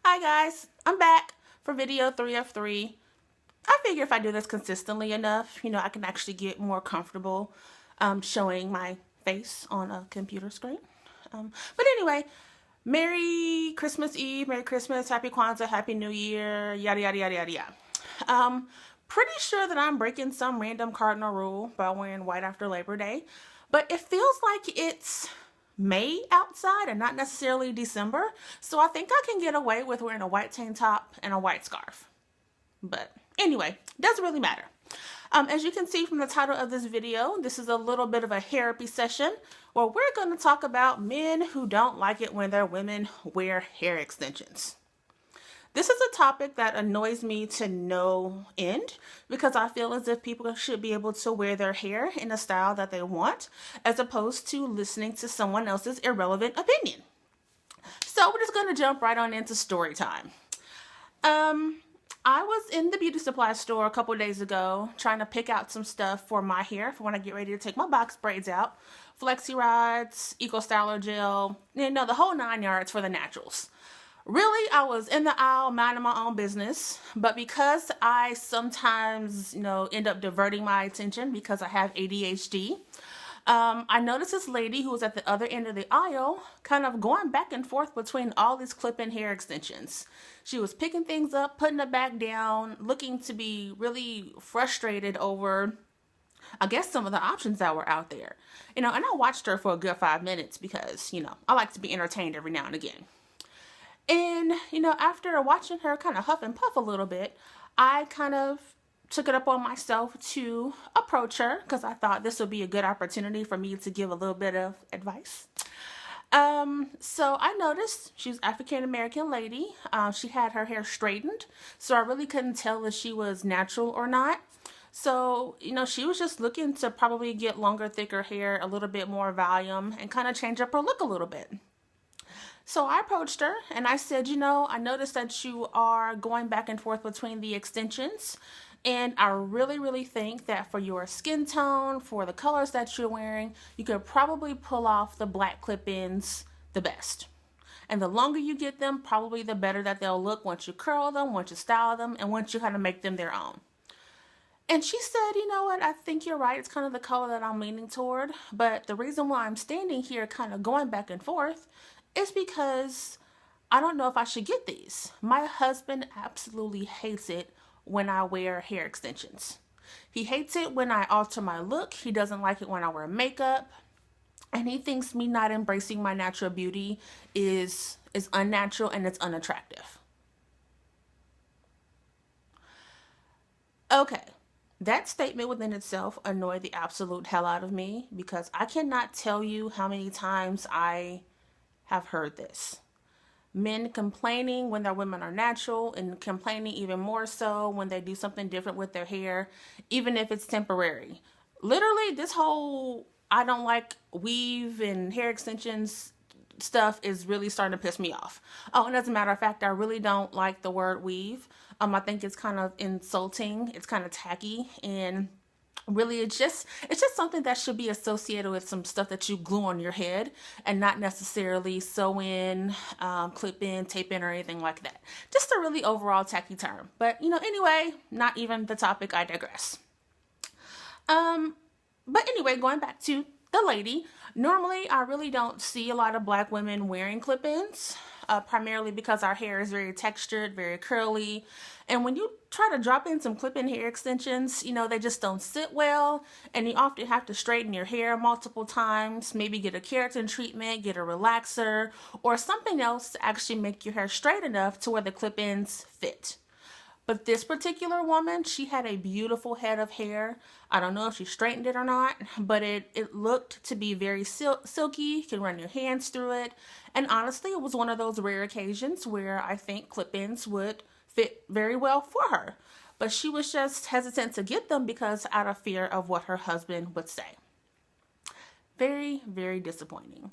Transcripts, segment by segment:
Hi guys, I'm back for video 3 of 3. I figure if I do this consistently enough, I can actually get more comfortable showing my face on a computer screen. But anyway, Merry Christmas Eve, Merry Christmas, Happy Kwanzaa, Happy New Year, yada yada yada yada yada. Pretty sure that I'm breaking some random cardinal rule by wearing white after Labor Day, but it feels like it's May outside and not necessarily December, so I think I can get away with wearing a white tank top and a white scarf. But anyway, doesn't really matter. As you can see from the title of this video, this is a little bit of a therapy session where we're going to talk about men who don't like it when their women wear hair extensions. This is a topic that annoys me to no end because I feel as if people should be able to wear their hair in a style that they want as opposed to listening to someone else's irrelevant opinion. So we're just going to jump right on into story time. I was in the beauty supply store a couple of days ago trying to pick out some stuff for my hair for when I get ready to take my box braids out. Flexi rods, Eco Styler gel, the whole 9 yards for the naturals. Really, I was in the aisle minding my own business, but because I sometimes, end up diverting my attention because I have ADHD, I noticed this lady who was at the other end of the aisle kind of going back and forth between all these clip-in hair extensions. She was picking things up, putting it back down, looking to be really frustrated over, I guess, some of the options that were out there. And I watched her for a good 5 minutes because, I like to be entertained every now and again. And, after watching her kind of huff and puff a little bit, I kind of took it up on myself to approach her because I thought this would be a good opportunity for me to give a little bit of advice. So I noticed she was an African-American lady. She had her hair straightened, so I really couldn't tell if she was natural or not. So, she was just looking to probably get longer, thicker hair, a little bit more volume, and kind of change up her look a little bit. So I approached her and I said, I noticed that you are going back and forth between the extensions. And I really, really think that for your skin tone, for the colors that you're wearing, you could probably pull off the black clip-ins the best. And the longer you get them, probably the better that they'll look once you curl them, once you style them, and once you kind of make them their own. And she said, you know what, I think you're right. It's kind of the color that I'm leaning toward. But the reason why I'm standing here kind of going back and forth is because I don't know if I should get these. My husband absolutely hates it when I wear hair extensions. He hates it when I alter my look. He doesn't like it when I wear makeup. And he thinks me not embracing my natural beauty is unnatural and it's unattractive. Okay, that statement within itself annoyed the absolute hell out of me because I cannot tell you how many times I have heard this. Men complaining when their women are natural and complaining even more so when they do something different with their hair, even if it's temporary. Literally, this whole I don't like weave and hair extensions stuff is really starting to piss me off. Oh, and as a matter of fact, I really don't like the word weave. I think it's kind of insulting. It's kind of tacky, and really it's just something that should be associated with some stuff that you glue on your head and not necessarily sew in, clip in, tape in, or anything like that. Just a really overall tacky term. But anyway, not even the topic. I digress. But anyway, going back to the lady, normally I really don't see a lot of black women wearing clip-ins, primarily because our hair is very textured, very curly. And when you try to drop in some clip-in hair extensions, they just don't sit well. And you often have to straighten your hair multiple times, maybe get a keratin treatment, get a relaxer, or something else to actually make your hair straight enough to where the clip-ins fit. But this particular woman, she had a beautiful head of hair. I don't know if she straightened it or not, but it looked to be very silky. You can run your hands through it. And honestly, it was one of those rare occasions where I think clip-ins would fit very well for her. But she was just hesitant to get them because out of fear of what her husband would say. Very, very disappointing.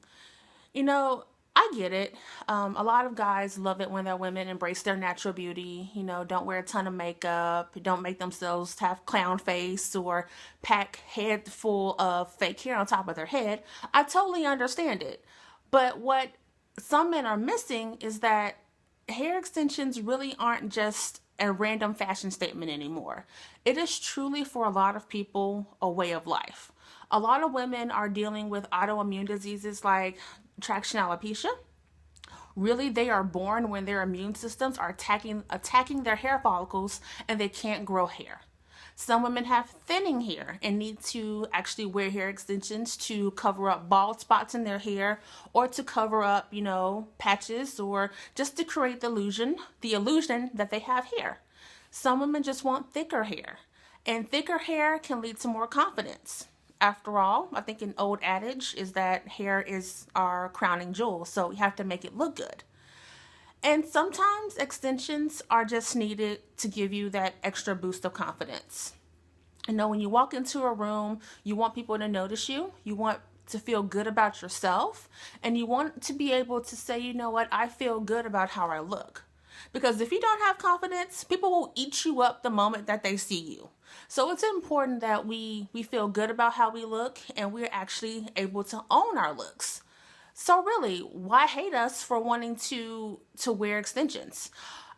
I get it. A lot of guys love it when their women embrace their natural beauty, don't wear a ton of makeup, don't make themselves have clown face or pack head full of fake hair on top of their head. I totally understand it. But what some men are missing is that hair extensions really aren't just a random fashion statement anymore. It is truly, for a lot of people, a way of life. A lot of women are dealing with autoimmune diseases like traction alopecia. Really, they are born when their immune systems are attacking their hair follicles and they can't grow hair. Some women have thinning hair and need to actually wear hair extensions to cover up bald spots in their hair, or to cover up, patches, or just to create the illusion that they have hair. Some women just want thicker hair, and thicker hair can lead to more confidence. After all, I think an old adage is that hair is our crowning jewel, so we have to make it look good. And sometimes extensions are just needed to give you that extra boost of confidence. When you walk into a room, you want people to notice you. You want to feel good about yourself. And you want to be able to say, you know what, I feel good about how I look. Because if you don't have confidence, people will eat you up the moment that they see you. So it's important that we feel good about how we look, and we're actually able to own our looks. So really, why hate us for wanting to wear extensions?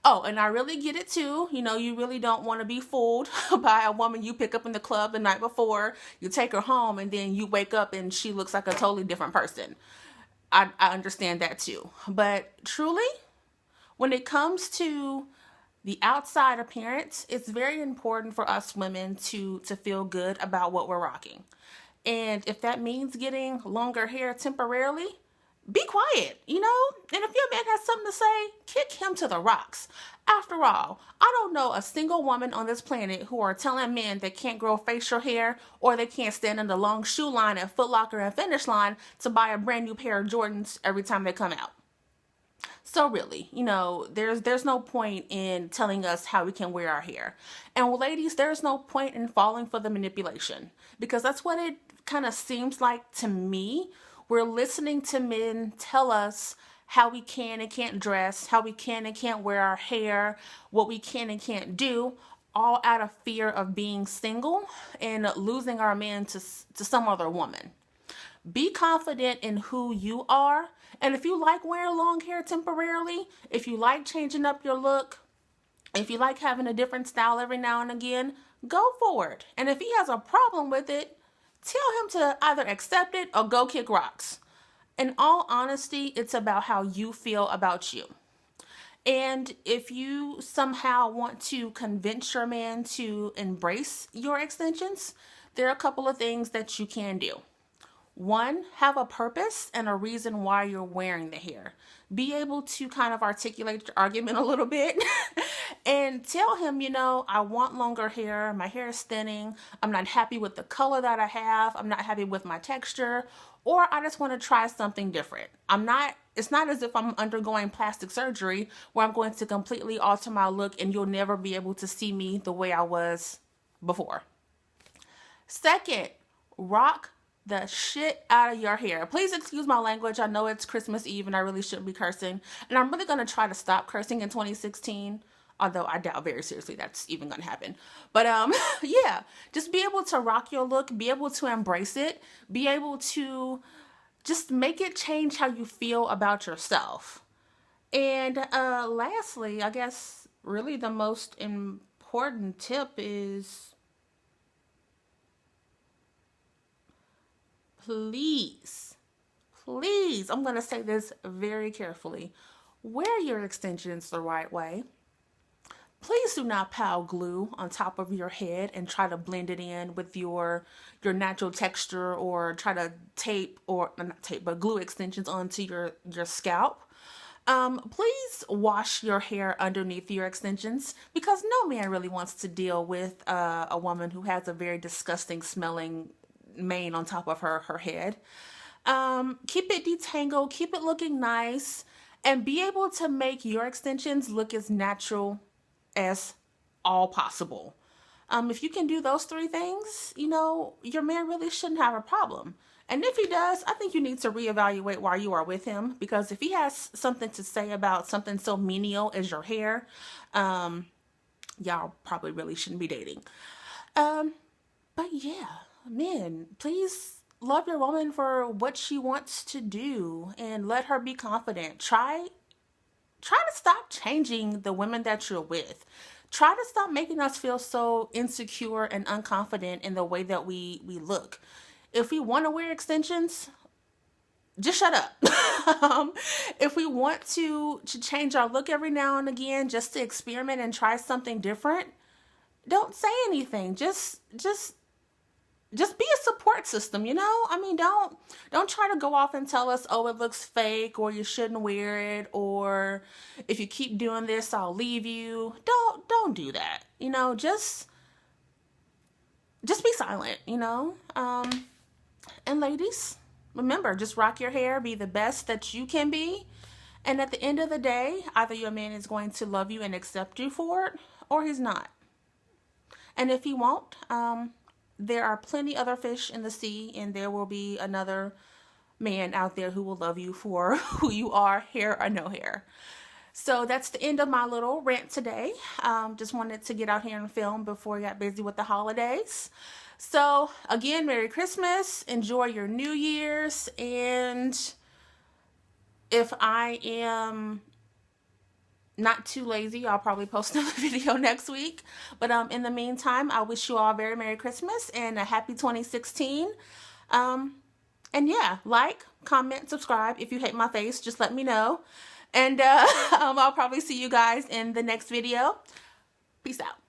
Oh, and I really get it too. You really don't want to be fooled by a woman you pick up in the club the night before. You take her home and then you wake up and she looks like a totally different person. I understand that too. But truly, when it comes to the outside appearance, it's very important for us women to feel good about what we're rocking. And if that means getting longer hair temporarily, be quiet. And if your man has something to say, kick him to the rocks. After all, I don't know a single woman on this planet who are telling men they can't grow facial hair, or they can't stand in the long shoe line at Foot Locker and Finish Line to buy a brand new pair of Jordans every time they come out. So really, there's no point in telling us how we can wear our hair. And ladies, there's no point in falling for the manipulation, because that's what it kind of seems like to me. We're listening to men tell us how we can and can't dress, how we can and can't wear our hair, what we can and can't do, all out of fear of being single and losing our man to some other woman. Be confident in who you are. And if you like wearing long hair temporarily, if you like changing up your look, if you like having a different style every now and again, go for it. And if he has a problem with it, tell him to either accept it or go kick rocks. In all honesty, it's about how you feel about you. And if you somehow want to convince your man to embrace your extensions, there are a couple of things that you can do. One, have a purpose and a reason why you're wearing the hair. Be able to kind of articulate your argument a little bit and tell him, I want longer hair. My hair is thinning. I'm not happy with the color that I have. I'm not happy with my texture. Or I just want to try something different. It's not as if I'm undergoing plastic surgery where I'm going to completely alter my look and you'll never be able to see me the way I was before. Second, rock the shit out of your hair. Please excuse my language. I know it's Christmas Eve and I really shouldn't be cursing. And I'm really going to try to stop cursing in 2016. Although I doubt very seriously that's even going to happen. But yeah, just be able to rock your look, be able to embrace it, be able to just make it change how you feel about yourself. And lastly, I guess really the most important tip is, please, I'm going to say this very carefully. Wear your extensions the right way. Please do not pile glue on top of your head and try to blend it in with your natural texture, or try to tape, or not tape, but glue extensions onto your scalp. Please wash your hair underneath your extensions, because no man really wants to deal with a woman who has a very disgusting smelling mane on top of her head. Keep it detangled, keep it looking nice, and be able to make your extensions look as natural as all possible. If you can do those three things, your man really shouldn't have a problem. And if he does, I think you need to reevaluate why you are with him, because if he has something to say about something so menial as your hair, y'all probably really shouldn't be dating. But yeah, men, please love your woman for what she wants to do and let her be confident. Try try to stop changing the women that you're with. Try to stop making us feel so insecure and unconfident in the way that we look. If we want to wear extensions, just shut up. If we want to change our look every now and again just to experiment and try something different, don't say anything. Just be a support system, you know? I mean, don't try to go off and tell us, oh, it looks fake, or you shouldn't wear it, or if you keep doing this, I'll leave you. Don't do that. You know, just be silent, you know? And ladies, remember, just rock your hair, be the best that you can be. And at the end of the day, either your man is going to love you and accept you for it, or he's not. And if he won't, there are plenty other fish in the sea, and there will be another man out there who will love you for who you are, hair or no hair. So that's the end of my little rant today. Just wanted to get out here and film before I got busy with the holidays. So again, Merry Christmas, enjoy your New Year's, and if I am not too lazy, I'll probably post another video next week. But in the meantime, I wish you all a very Merry Christmas and a happy 2016. And yeah, like, comment, subscribe. If you hate my face, just let me know. And I'll probably see you guys in the next video. Peace out.